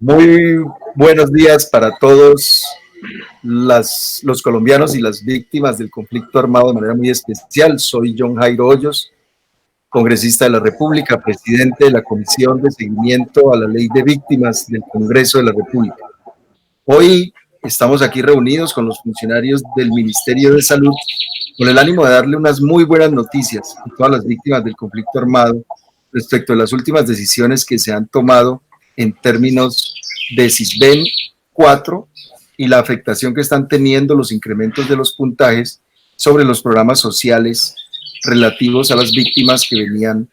Muy buenos días para todos los colombianos y las víctimas del conflicto armado de manera muy especial. Soy John Jairo Hoyos, congresista de la República, presidente de la Comisión de Seguimiento a la Ley de Víctimas del Congreso de la República. Hoy estamos aquí reunidos con los funcionarios del Ministerio de Salud con el ánimo de darle unas muy buenas noticias a todas las víctimas del conflicto armado respecto a las últimas decisiones que se han tomado en términos de Sisbén 4 y la afectación que están teniendo los incrementos de los puntajes sobre los programas sociales relativos a las víctimas que venían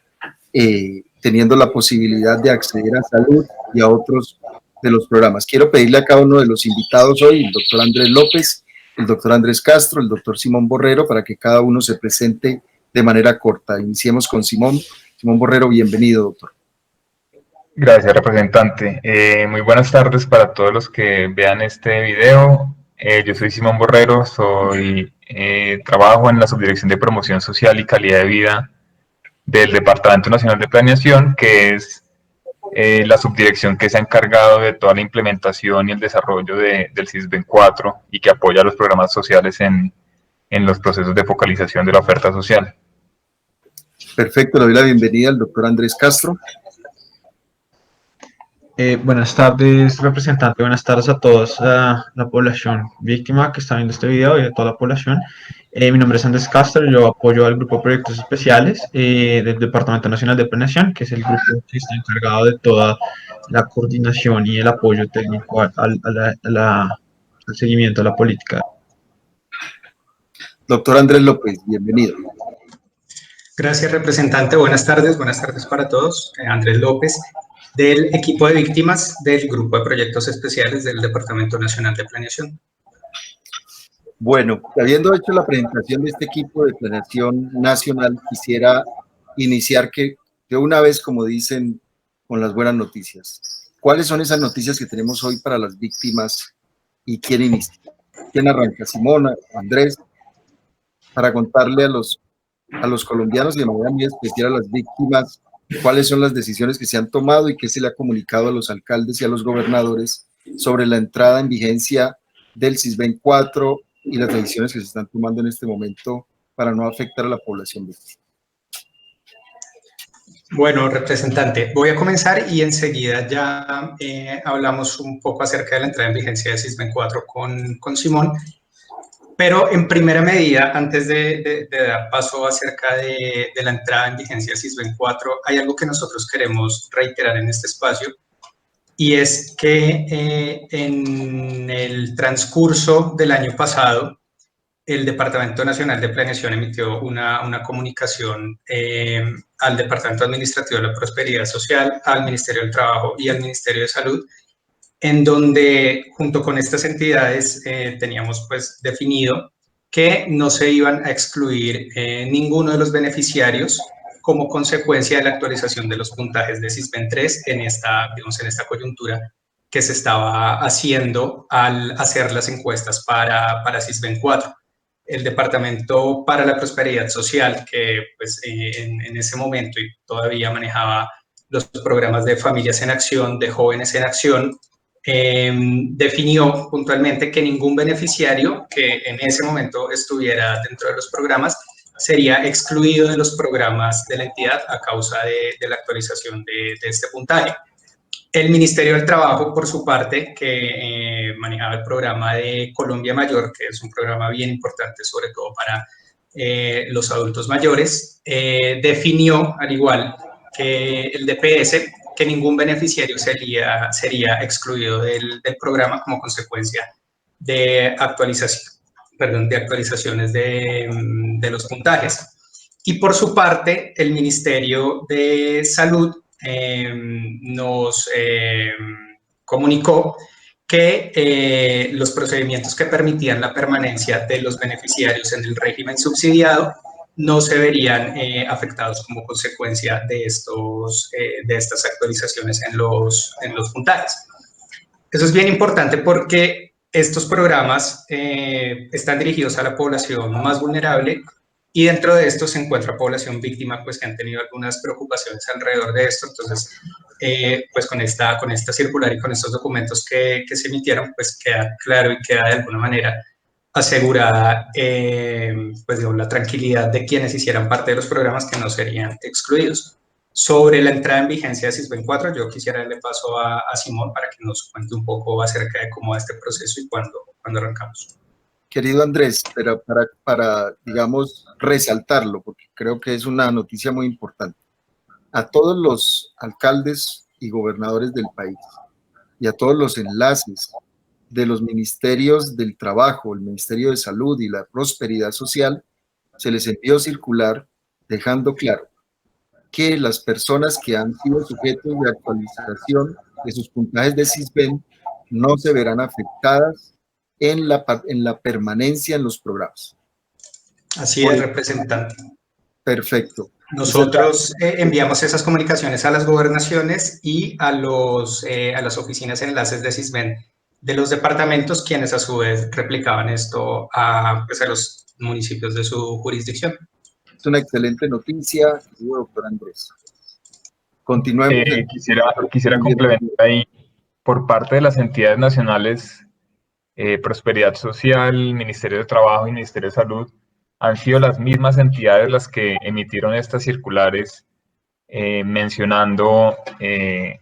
teniendo la posibilidad de acceder a salud y a otros de los programas. Quiero pedirle a cada uno de los invitados hoy, el doctor Andrés López, el doctor Andrés Castro, el doctor Simón Borrero, para que cada uno se presente de manera corta. Iniciemos con Simón. Simón Borrero, bienvenido, doctor. Gracias, representante. Muy buenas tardes para todos los que vean este video. Yo soy Simón Borrero, trabajo en la Subdirección de Promoción Social y Calidad de Vida del Departamento Nacional de Planeación, que es la subdirección que se ha encargado de toda la implementación y el desarrollo del Sisbén 4 y que apoya a los programas sociales en los procesos de focalización de la oferta social. Perfecto, le doy la bienvenida al doctor Andrés Castro. Buenas tardes, representante. Buenas tardes a toda la población víctima que está viendo este video y a toda la población. Mi nombre es Andrés Castro, yo apoyo al Grupo de Proyectos Especiales del Departamento Nacional de Planeación, que es el grupo que está encargado de toda la coordinación y el apoyo técnico al seguimiento de la política. Doctor Andrés López, bienvenido. Gracias, representante. Buenas tardes para todos. Andrés López, del equipo de víctimas del Grupo de Proyectos Especiales del Departamento Nacional de Planeación. Bueno, habiendo hecho la presentación de este equipo de planeación nacional, quisiera iniciar de una vez, como dicen, con las buenas noticias. ¿Cuáles son esas noticias que tenemos hoy para las víctimas y quién inicia? ¿Quién arranca? Simona, Andrés, para contarle a los colombianos y de manera muy especial a las víctimas cuáles son las decisiones que se han tomado y qué se le ha comunicado a los alcaldes y a los gobernadores sobre la entrada en vigencia del Sisbén 4 y las decisiones que se están tomando en este momento para no afectar a la población víctima. Bueno, representante, voy a comenzar y enseguida ya hablamos un poco acerca de la entrada en vigencia de Sisbén 4 con Simón. Pero en primera medida, antes de dar paso acerca de la entrada en vigencia de Sisbén 4, hay algo que nosotros queremos reiterar en este espacio, y es que en el transcurso del año pasado, el Departamento Nacional de Planeación emitió una comunicación al Departamento Administrativo de la Prosperidad Social, al Ministerio del Trabajo y al Ministerio de Salud, en donde junto con estas entidades teníamos pues definido que no se iban a excluir ninguno de los beneficiarios como consecuencia de la actualización de los puntajes de Sisbén 3 en esta coyuntura que se estaba haciendo al hacer las encuestas para Sisbén 4. El Departamento para la Prosperidad Social, que pues, en ese momento y todavía manejaba los programas de Familias en Acción, de Jóvenes en Acción, definió puntualmente que ningún beneficiario que en ese momento estuviera dentro de los programas sería excluido de los programas de la entidad a causa de la actualización de este puntaje. El Ministerio del Trabajo, por su parte, que manejaba el programa de Colombia Mayor, que es un programa bien importante, sobre todo para los adultos mayores, definió, al igual que el DPS, que ningún beneficiario sería excluido del programa como consecuencia de actualizaciones de los puntajes. Y por su parte, el Ministerio de Salud nos comunicó que los procedimientos que permitían la permanencia de los beneficiarios en el régimen subsidiado no se verían afectados como consecuencia de estas actualizaciones en los puntajes. Eso es bien importante porque estos programas están dirigidos a la población más vulnerable y dentro de esto se encuentra población víctima, pues que han tenido algunas preocupaciones alrededor de esto. Entonces, pues con esta circular y con estos documentos que se emitieron, pues queda claro y queda de alguna manera asegurada pues digamos, la tranquilidad de quienes hicieran parte de los programas que no serían excluidos. Sobre la entrada en vigencia de SISBEN 4, yo quisiera darle paso a Simón para que nos cuente un poco acerca de cómo va este proceso y cuándo arrancamos. Querido Andrés, pero digamos, resaltarlo, porque creo que es una noticia muy importante. A todos los alcaldes y gobernadores del país y a todos los enlaces de los ministerios del Trabajo, el Ministerio de Salud y la Prosperidad Social, se les envió circular dejando claro que las personas que han sido sujetos de actualización de sus puntajes de SISBEN no se verán afectadas en la permanencia en los programas. Así es, representante. Perfecto. Nosotros enviamos esas comunicaciones a las gobernaciones y a las oficinas enlaces de SISBEN de los departamentos, quienes a su vez replicaban esto pues a los municipios de su jurisdicción. Es una excelente noticia, querido doctor Andrés. Continuemos. Quisiera complementar ahí, por parte de las entidades nacionales, Prosperidad Social, Ministerio de Trabajo y Ministerio de Salud, han sido las mismas entidades las que emitieron estas circulares mencionando que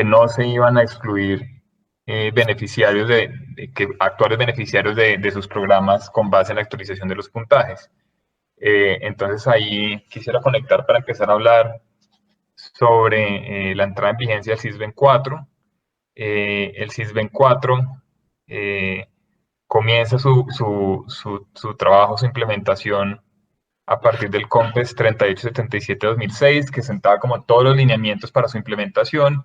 no se iban a excluir beneficiarios actuales beneficiarios de sus programas con base en la actualización de los puntajes. Entonces ahí quisiera conectar para empezar a hablar sobre la entrada en vigencia del SISBEN 4. El SISBEN 4 comienza su trabajo, su implementación a partir del COMPES 3877-2006, que sentaba como todos los lineamientos para su implementación,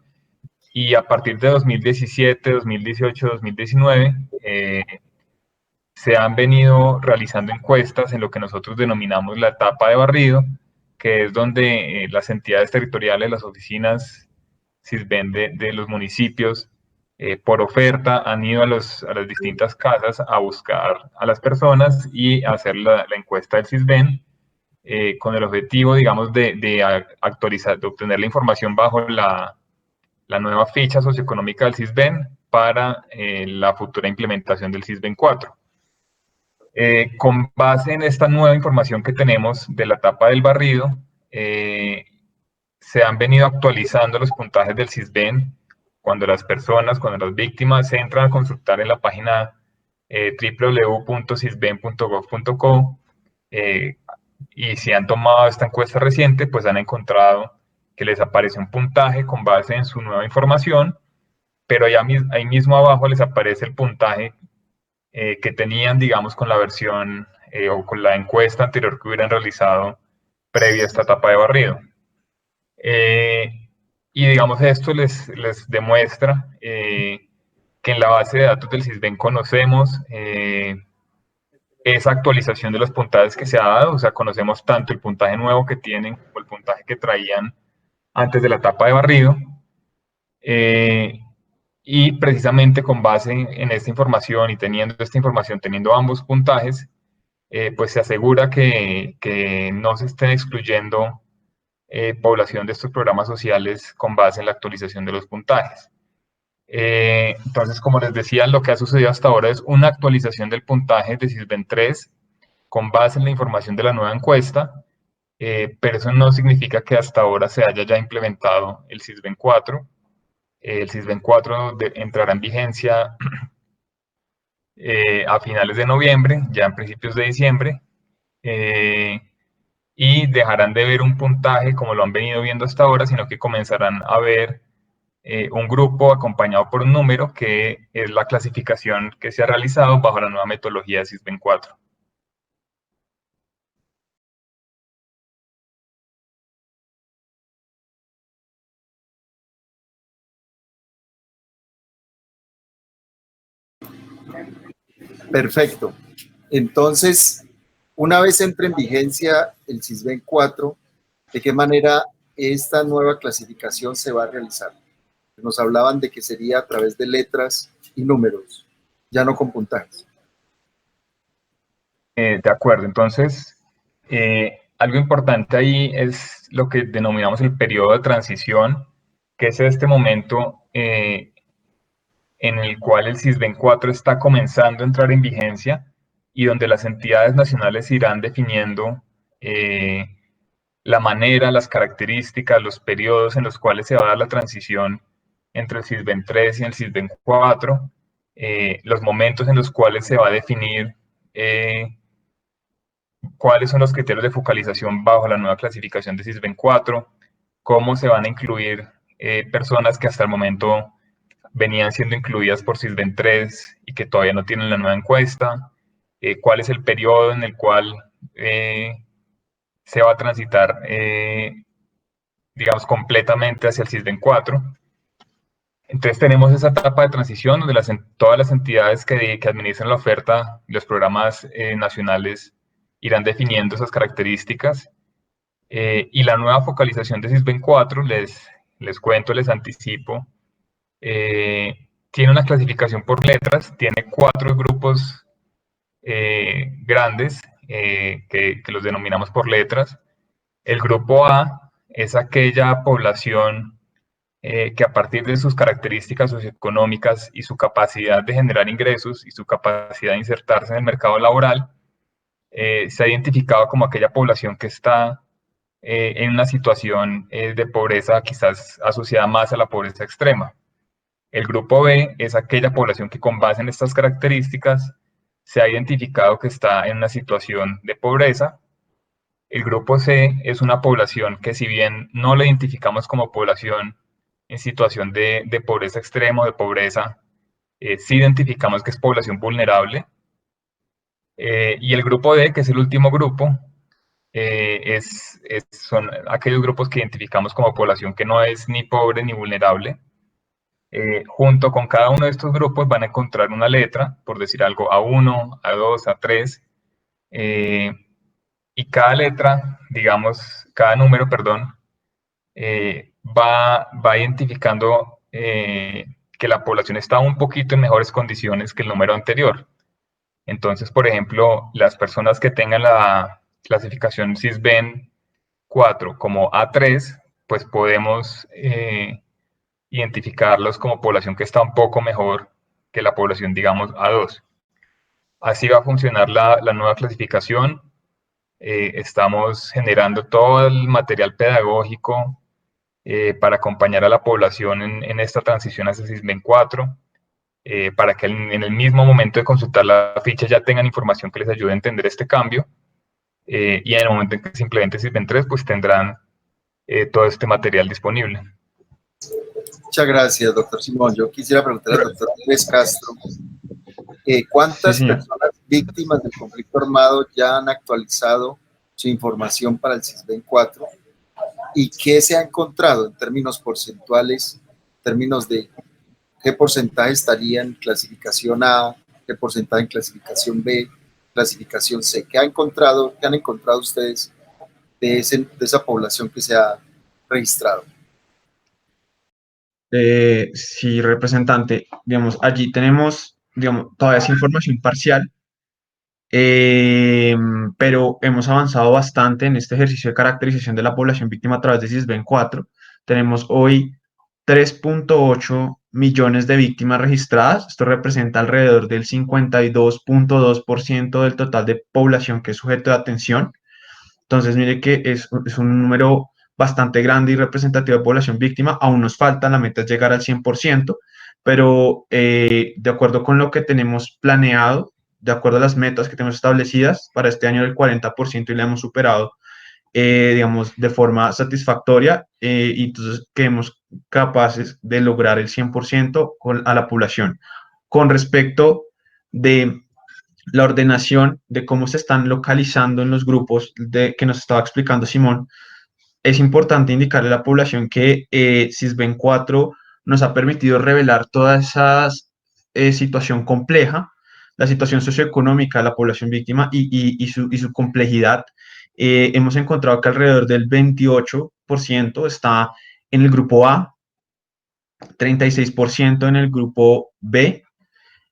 y a partir de 2017, 2018, 2019, se han venido realizando encuestas en lo que nosotros denominamos la etapa de barrido, que es donde las entidades territoriales, las oficinas SISBEN de los municipios, por oferta han ido a las distintas casas a buscar a las personas y a hacer la encuesta del SISBEN, con el objetivo, digamos, de actualizar, de obtener la información bajo la nueva ficha socioeconómica del SISBEN para la futura implementación del SISBEN 4. Con base en esta nueva información que tenemos de la etapa del barrido, se han venido actualizando los puntajes del SISBEN cuando las víctimas se entran a consultar en la página www.sisben.gov.co y si han tomado esta encuesta reciente, pues han encontrado que les aparece un puntaje con base en su nueva información, pero ahí mismo abajo les aparece el puntaje que tenían, digamos, con la versión o con la encuesta anterior que hubieran realizado previa a esta etapa de barrido. Y digamos, esto les demuestra que en la base de datos del SISBEN conocemos esa actualización de los puntajes que se ha dado, o sea, conocemos tanto el puntaje nuevo que tienen como el puntaje que traían antes de la etapa de barrido. Y precisamente con base en esta información y teniendo esta información, teniendo ambos puntajes, pues se asegura que no se estén excluyendo población de estos programas sociales con base en la actualización de los puntajes. Entonces, como les decía, lo que ha sucedido hasta ahora es una actualización del puntaje de SISBEN 3 con base en la información de la nueva encuesta, pero eso no significa que hasta ahora se haya ya implementado el SISBEN 4. El SISBEN 4 entrará en vigencia a finales de noviembre, ya en principios de diciembre, y dejarán de ver un puntaje como lo han venido viendo hasta ahora, sino que comenzarán a ver un grupo acompañado por un número, que es la clasificación que se ha realizado bajo la nueva metodología de SISBEN 4. Perfecto. Entonces, una vez entre en vigencia el SISBEN 4, ¿de qué manera esta nueva clasificación se va a realizar? Nos hablaban de que sería a través de letras y números, ya no con puntajes. De acuerdo, entonces, algo importante ahí es lo que denominamos el periodo de transición, que es este momento en el cual el CISBEN 4 está comenzando a entrar en vigencia y donde las entidades nacionales irán definiendo la manera, las características, los periodos en los cuales se va a dar la transición entre el CISBEN 3 y el CISBEN 4, los momentos en los cuales se va a definir cuáles son los criterios de focalización bajo la nueva clasificación de CISBEN 4, cómo se van a incluir personas que hasta el momento venían siendo incluidas por CISBEN 3 y que todavía no tienen la nueva encuesta, cuál es el periodo en el cual se va a transitar, digamos, completamente hacia el CISBEN 4. Entonces tenemos esa etapa de transición donde todas las entidades que administran la oferta, los programas nacionales, irán definiendo esas características. Y la nueva focalización de CISBEN 4, les cuento, les anticipo, tiene una clasificación por letras, tiene 4 grupos grandes que los denominamos por letras. El grupo A es aquella población que a partir de sus características socioeconómicas y su capacidad de generar ingresos y su capacidad de insertarse en el mercado laboral, se ha identificado como aquella población que está en una situación de pobreza quizás asociada más a la pobreza extrema. El grupo B es aquella población que con base en estas características se ha identificado que está en una situación de pobreza. El grupo C es una población que si bien no la identificamos como población en situación de pobreza extrema o de pobreza, sí identificamos que es población vulnerable. Y el grupo D, que es el último grupo, son aquellos grupos que identificamos como población que no es ni pobre ni vulnerable. Junto con cada uno de estos grupos van a encontrar una letra, por decir algo, A1, A2, A3, y cada letra, digamos, cada número, perdón, va identificando que la población está un poquito en mejores condiciones que el número anterior. Entonces, por ejemplo, las personas que tengan la clasificación CISBEN 4 como A3, pues podemos identificarlos como población que está un poco mejor que la población, digamos, A2. Así va a funcionar la nueva clasificación. Estamos generando todo el material pedagógico para acompañar a la población en esta transición hacia CISBEN 4, para que en el mismo momento de consultar la ficha ya tengan información que les ayude a entender este cambio, y en el momento en que se implemente CISBEN 3, pues tendrán todo este material disponible. Muchas gracias, doctor Simón. Yo quisiera preguntar al doctor Andrés Castro, ¿cuántas personas víctimas del conflicto armado ya han actualizado su información para el CISBEN 4? ¿Y qué se ha encontrado en términos porcentuales, en términos de qué porcentaje estaría en clasificación A, qué porcentaje en clasificación B, clasificación C? ¿Qué han encontrado ustedes de esa población que se ha registrado? Sí, representante, digamos, allí tenemos, digamos, todavía es información parcial, pero hemos avanzado bastante en este ejercicio de caracterización de la población víctima a través de CISBEN 4. Tenemos hoy 3.8 millones de víctimas registradas. Esto representa alrededor del 52.2% del total de población que es sujeto de atención. Entonces, mire que es un número bastante grande y representativo de población víctima. Aún nos falta, la meta es llegar al 100%, pero de acuerdo con lo que tenemos planeado, de acuerdo a las metas que tenemos establecidas, para este año el 40% y la hemos superado, digamos, de forma satisfactoria, y entonces quedemos capaces de lograr el 100% a la población. Con respecto de la ordenación de cómo se están localizando en los grupos que nos estaba explicando Simón, es importante indicarle a la población que CISBEN 4 nos ha permitido revelar toda esa situación compleja, la situación socioeconómica de la población víctima y su complejidad. Hemos encontrado que alrededor del 28% está en el grupo A, 36% en el grupo B,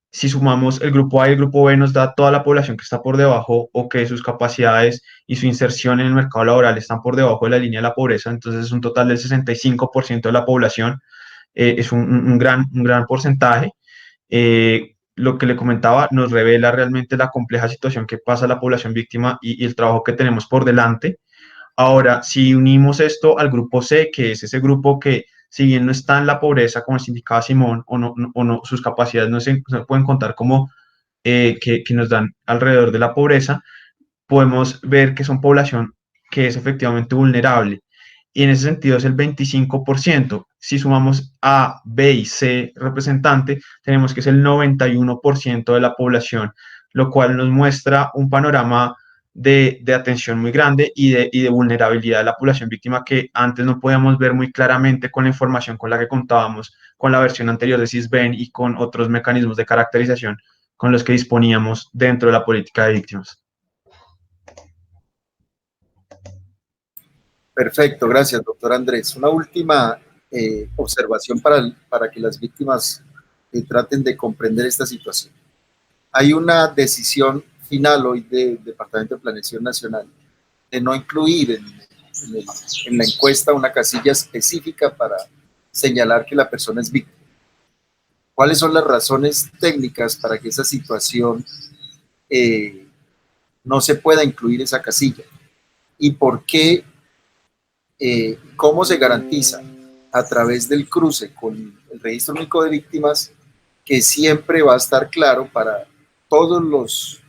Si sumamos el grupo A y el grupo B, nos da toda la población que está por debajo o que sus capacidades y su inserción en el mercado laboral están por debajo de la línea de la pobreza. Entonces es un total del 65% de la población. Es un gran porcentaje. Lo que le comentaba nos revela realmente la compleja situación que pasa la población víctima y el trabajo que tenemos por delante. Ahora, si unimos esto al grupo C, que es ese grupo que, si bien no está en la pobreza, como les indicaba Simón, o no, sus capacidades no se pueden contar como que nos dan alrededor de la pobreza, podemos ver que son población que es efectivamente vulnerable. Y en ese sentido es el 25%. Si sumamos A, B y C representante, tenemos que es el 91% de la población, lo cual nos muestra un panorama de atención muy grande y de vulnerabilidad de la población víctima que antes no podíamos ver muy claramente con la información con la que contábamos con la versión anterior de CISBEN y con otros mecanismos de caracterización con los que disponíamos dentro de la política de víctimas. Perfecto, gracias, doctor Andrés. Una última observación para que las víctimas traten de comprender esta situación. Hay una decisión final hoy del Departamento de Planeación Nacional de no incluir en la encuesta una casilla específica para señalar que la persona es víctima. ¿Cuáles son las razones técnicas para que esa situación no se pueda incluir esa casilla? ¿Y por qué? ¿Cómo se garantiza a través del cruce con el Registro Único de Víctimas que siempre va a estar claro para todos los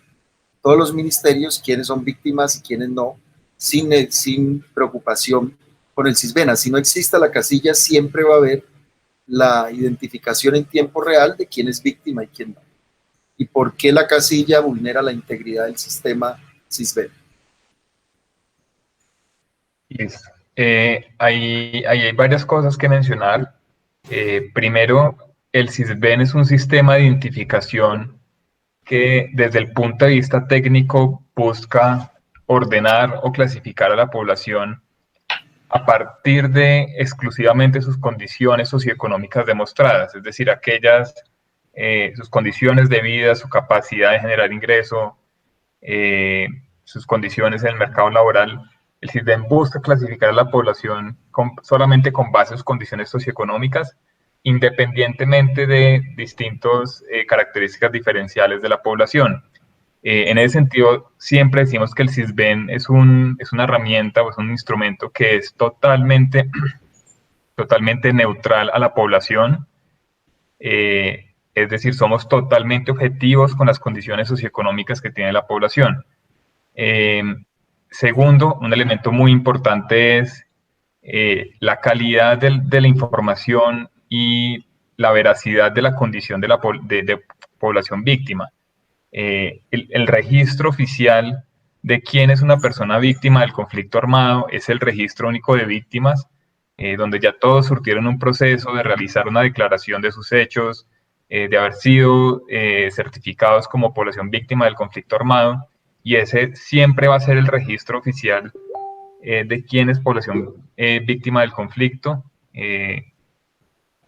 ministerios quiénes son víctimas y quiénes no, sin preocupación por el CISBEN? Si no exista la casilla, siempre va a haber la identificación en tiempo real de quién es víctima y quién no. ¿Y por qué la casilla vulnera la integridad del sistema CISBEN? Listo. Ahí hay varias cosas que mencionar. Primero, el CISBEN es un sistema de identificación que desde el punto de vista técnico busca ordenar o clasificar a la población a partir de exclusivamente sus condiciones socioeconómicas demostradas, es decir, sus condiciones de vida, su capacidad de generar ingreso, sus condiciones en el mercado laboral. El CISBEN busca clasificar a la población solamente con base a sus condiciones socioeconómicas, independientemente de distintas características diferenciales de la población. En ese sentido, siempre decimos que el CISBEN es una herramienta o es un instrumento que es totalmente neutral a la población. Es decir, somos totalmente objetivos con las condiciones socioeconómicas que tiene la población. Segundo, un elemento muy importante es la calidad de la información y la veracidad de la condición de población víctima. El registro oficial de quién es una persona víctima del conflicto armado es el Registro Único de Víctimas, donde ya todos surtieron un proceso de realizar una declaración de sus hechos, de haber sido certificados como población víctima del conflicto armado, y ese siempre va a ser el registro oficial de quién es población víctima del conflicto.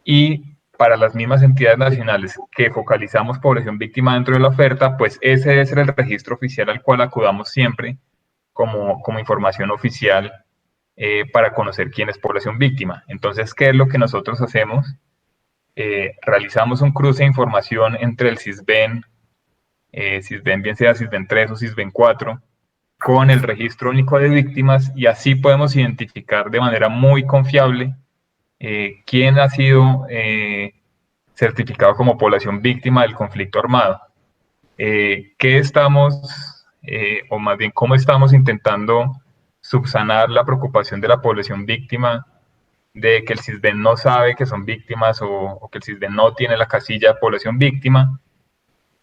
Y para las mismas entidades nacionales que focalizamos población víctima dentro de la oferta, pues ese debe ser el registro oficial al cual acudamos siempre como información oficial para conocer quién es población víctima. Entonces, ¿qué es lo que nosotros hacemos? Realizamos un cruce de información entre el CISBEN, bien sea CISBEN 3 o CISBEN 4, con el Registro Único de Víctimas, y así podemos identificar de manera muy confiable quién ha sido certificado como población víctima del conflicto armado. O más bien, cómo estamos intentando subsanar la preocupación de la población víctima de que el CISBEN no sabe que son víctimas o que el CISBEN no tiene la casilla de población víctima?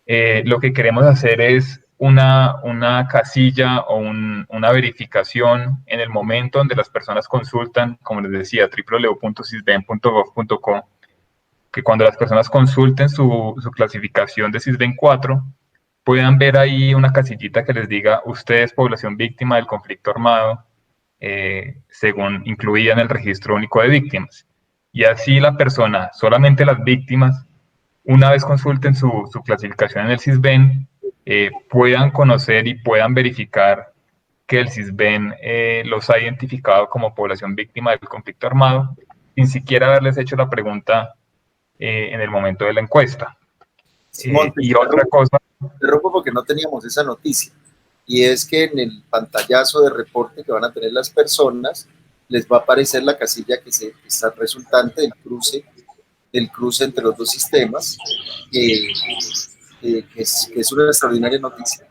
Lo que queremos hacer es una casilla o una verificación en el momento donde las personas consultan, como les decía, www.cisben.gov.co, que cuando las personas consulten su clasificación de CISBEN 4, puedan ver ahí una casillita que les diga: usted es población víctima del conflicto armado, según incluida en el Registro Único de Víctimas. Y así la persona, solamente las víctimas, una vez consulten su clasificación en el CISBEN, puedan conocer y puedan verificar que el CISBEN los ha identificado como población víctima del conflicto armado, sin siquiera haberles hecho la pregunta en el momento de la encuesta. Simón, Y otra cosa... te rompo porque no teníamos esa noticia, y es que en el pantallazo de reporte que van a tener las personas, les va a aparecer la casilla que está resultante del cruce entre los dos sistemas, que es una extraordinaria noticia.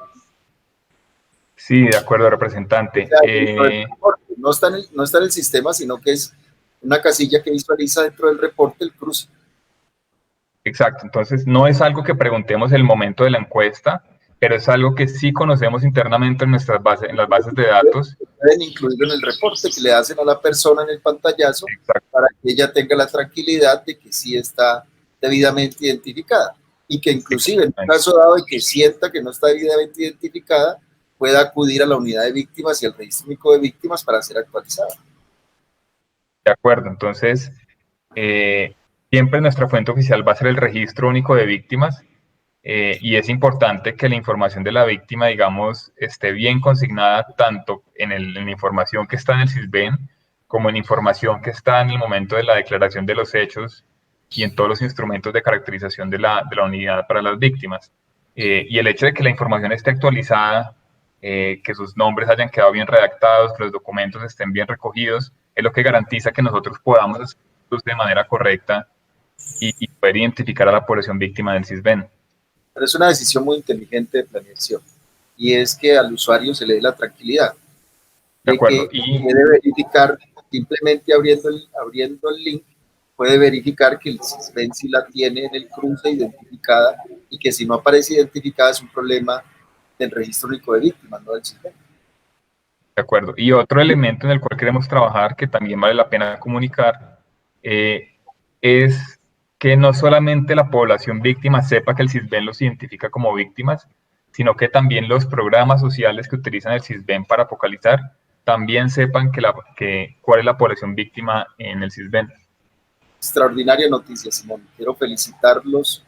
Sí, de acuerdo, representante. O sea, no está en el sistema, sino que es una casilla que visualiza dentro del reporte el cruce. Exacto, entonces no es algo que preguntemos en el momento de la encuesta, pero es algo que sí conocemos internamente en nuestras bases, en las bases de datos. Pueden incluirlo en el reporte que le hacen a la persona en el pantallazo. Exacto. Para que ella tenga la tranquilidad de que sí está debidamente identificada y que inclusive en un caso dado de que sienta que no está debidamente identificada, pueda acudir a la unidad de víctimas y al registro único de víctimas para ser actualizada. De acuerdo, entonces siempre nuestra fuente oficial va a ser el registro único de víctimas, y es importante que la información de la víctima, digamos, esté bien consignada tanto en la información que está en el CISBEN como en información que está en el momento de la declaración de los hechos y en todos los instrumentos de caracterización de la unidad para las víctimas. Y el hecho de que la información esté actualizada, que sus nombres hayan quedado bien redactados, que los documentos estén bien recogidos, es lo que garantiza que nosotros podamos hacer de manera correcta y poder identificar a la población víctima del CISBEN. Pero es una decisión muy inteligente de planeación, y es que al usuario se le dé la tranquilidad de que puede verificar, simplemente abriendo el link, puede verificar que el CISBEN sí la tiene en el cruce identificada, y que si no aparece identificada es un problema del registro único de víctimas, no del CISBEN. De acuerdo. Y otro elemento en el cual queremos trabajar, que también vale la pena comunicar, es que no solamente la población víctima sepa que el CISBEN los identifica como víctimas, sino que también los programas sociales que utilizan el CISBEN para focalizar también sepan cuál es la población víctima en el CISBEN. Extraordinaria noticia, Simón. Quiero felicitarlos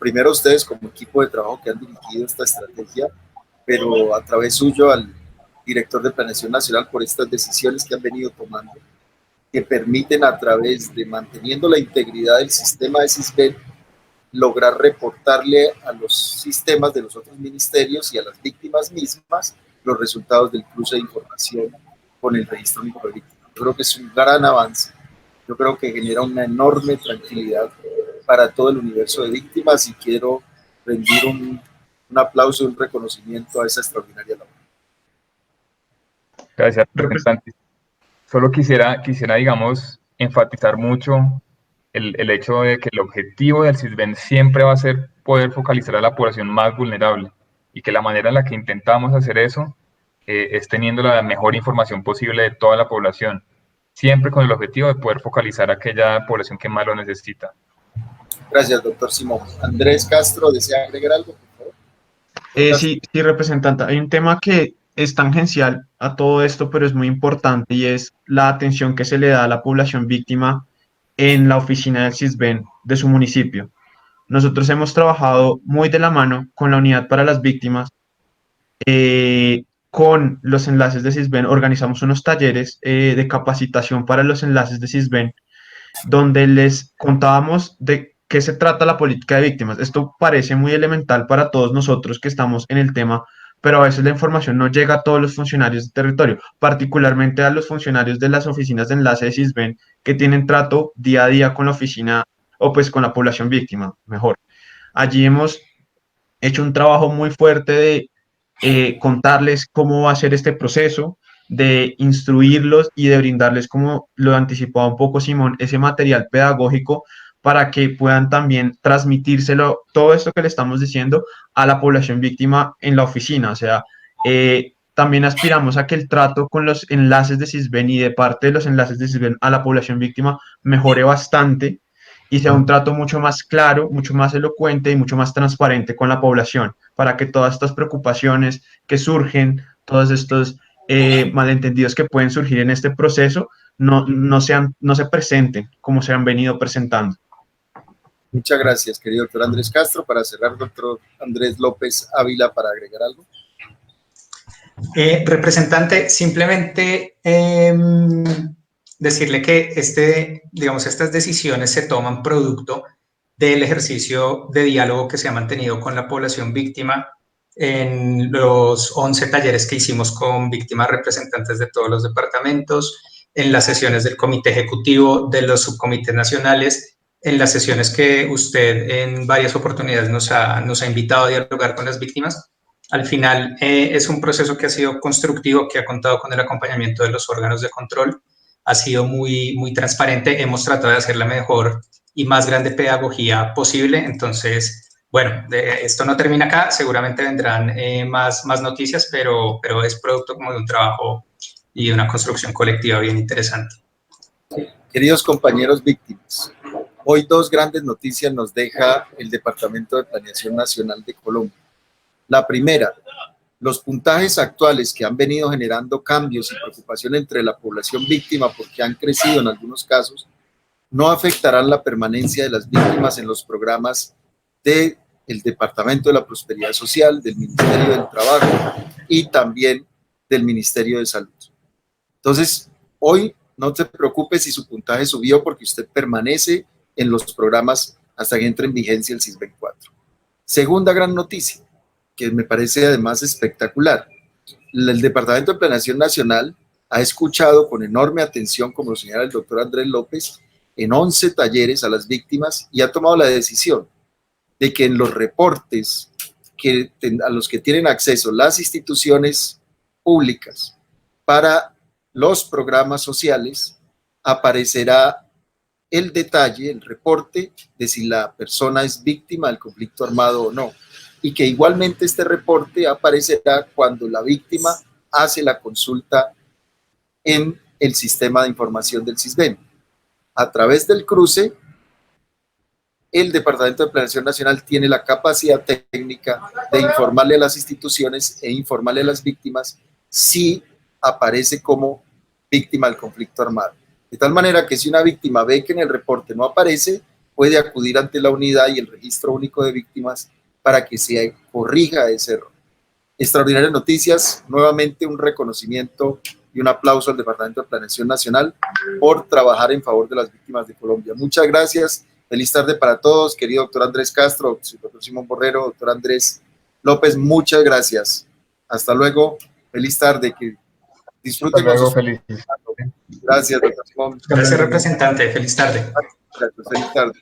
primero a ustedes como equipo de trabajo que han dirigido esta estrategia, pero a través suyo al director de Planeación Nacional por estas decisiones que han venido tomando, que permiten, a través de manteniendo la integridad del sistema de CISBEN, lograr reportarle a los sistemas de los otros ministerios y a las víctimas mismas los resultados del cruce de información con el registro único de víctimas. Yo creo que es un gran avance, yo creo que genera una enorme tranquilidad para todo el universo de víctimas, y quiero rendir un aplauso y un reconocimiento a esa extraordinaria labor. Gracias, representante. Solo quisiera, digamos, enfatizar mucho el hecho de que el objetivo del CISBEN siempre va a ser poder focalizar a la población más vulnerable, y que la manera en la que intentamos hacer eso es teniendo la mejor información posible de toda la población, siempre con el objetivo de poder focalizar a aquella población que más lo necesita. Gracias, doctor Simón. Andrés Castro, ¿desea agregar algo, por favor? Sí, representante. Hay un tema que es tangencial a todo esto, pero es muy importante, y es la atención que se le da a la población víctima en la oficina del CISBEN de su municipio. Nosotros hemos trabajado muy de la mano con la unidad para las víctimas, con los enlaces de CISBEN. Organizamos unos talleres de capacitación para los enlaces de CISBEN, donde les contábamos de qué se trata la política de víctimas. Esto parece muy elemental para todos nosotros que estamos en el tema, pero a veces la información no llega a todos los funcionarios de territorio, particularmente a los funcionarios de las oficinas de enlace de CISBEN, que tienen trato día a día con la oficina, o pues con la población víctima, mejor. Allí hemos hecho un trabajo muy fuerte de contarles cómo va a ser este proceso, de instruirlos y de brindarles, como lo anticipaba un poco Simón, ese material pedagógico para que puedan también transmitírselo, todo esto que le estamos diciendo, a la población víctima en la oficina. O sea, también aspiramos a que el trato con los enlaces de CISBEN y de parte de los enlaces de CISBEN a la población víctima mejore bastante, y sea un trato mucho más claro, mucho más elocuente y mucho más transparente con la población, para que todas estas preocupaciones que surgen, todos estos malentendidos que pueden surgir en este proceso, no se presenten como se han venido presentando. Muchas gracias, querido doctor Andrés Castro. Para cerrar, doctor Andrés López Ávila, para agregar algo. Representante, simplemente decirle que estas decisiones se toman producto del ejercicio de diálogo que se ha mantenido con la población víctima en los 11 talleres que hicimos con víctimas representantes de todos los departamentos, en las sesiones del comité ejecutivo, de los subcomités nacionales, en las sesiones que usted en varias oportunidades nos ha invitado a dialogar con las víctimas. Al final es un proceso que ha sido constructivo, que ha contado con el acompañamiento de los órganos de control, ha sido muy transparente, hemos tratado de hacer la mejor y más grande pedagogía posible. Entonces, bueno, esto no termina acá, seguramente vendrán más noticias, pero es producto como de un trabajo y de una construcción colectiva bien interesante. Queridos compañeros víctimas, hoy dos grandes noticias nos deja el Departamento de Planeación Nacional de Colombia. La primera, los puntajes actuales que han venido generando cambios y preocupación entre la población víctima porque han crecido en algunos casos, no afectarán la permanencia de las víctimas en los programas del Departamento de la Prosperidad Social, del Ministerio del Trabajo y también del Ministerio de Salud. Entonces, hoy no se preocupe si su puntaje subió porque usted permanece en los programas hasta que entre en vigencia el SISBEN 4. Segunda gran noticia, que me parece además espectacular. El Departamento de Planeación Nacional ha escuchado con enorme atención, como lo señala el doctor Andrés López, en 11 talleres a las víctimas y ha tomado la decisión de que en los reportes a los que tienen acceso las instituciones públicas para los programas sociales aparecerá el detalle, el reporte de si la persona es víctima del conflicto armado o no. Y que igualmente este reporte aparecerá cuando la víctima hace la consulta en el sistema de información del SISBEN. A través del cruce, el Departamento de Planeación Nacional tiene la capacidad técnica de informarle a las instituciones e informarle a las víctimas si aparece como víctima del conflicto armado. De tal manera que si una víctima ve que en el reporte no aparece, puede acudir ante la unidad y el registro único de víctimas para que se corrija ese error. Extraordinarias noticias, nuevamente un reconocimiento y un aplauso al Departamento de Planeación Nacional por trabajar en favor de las víctimas de Colombia. Muchas gracias, feliz tarde para todos, querido doctor Andrés Castro, doctor Simón Borrero, doctor Andrés López, muchas gracias. Hasta luego, feliz tarde, que disfruten. Hasta luego, feliz. Gracias, doctor Simón. Gracias, representante, feliz tarde. Gracias, feliz tarde.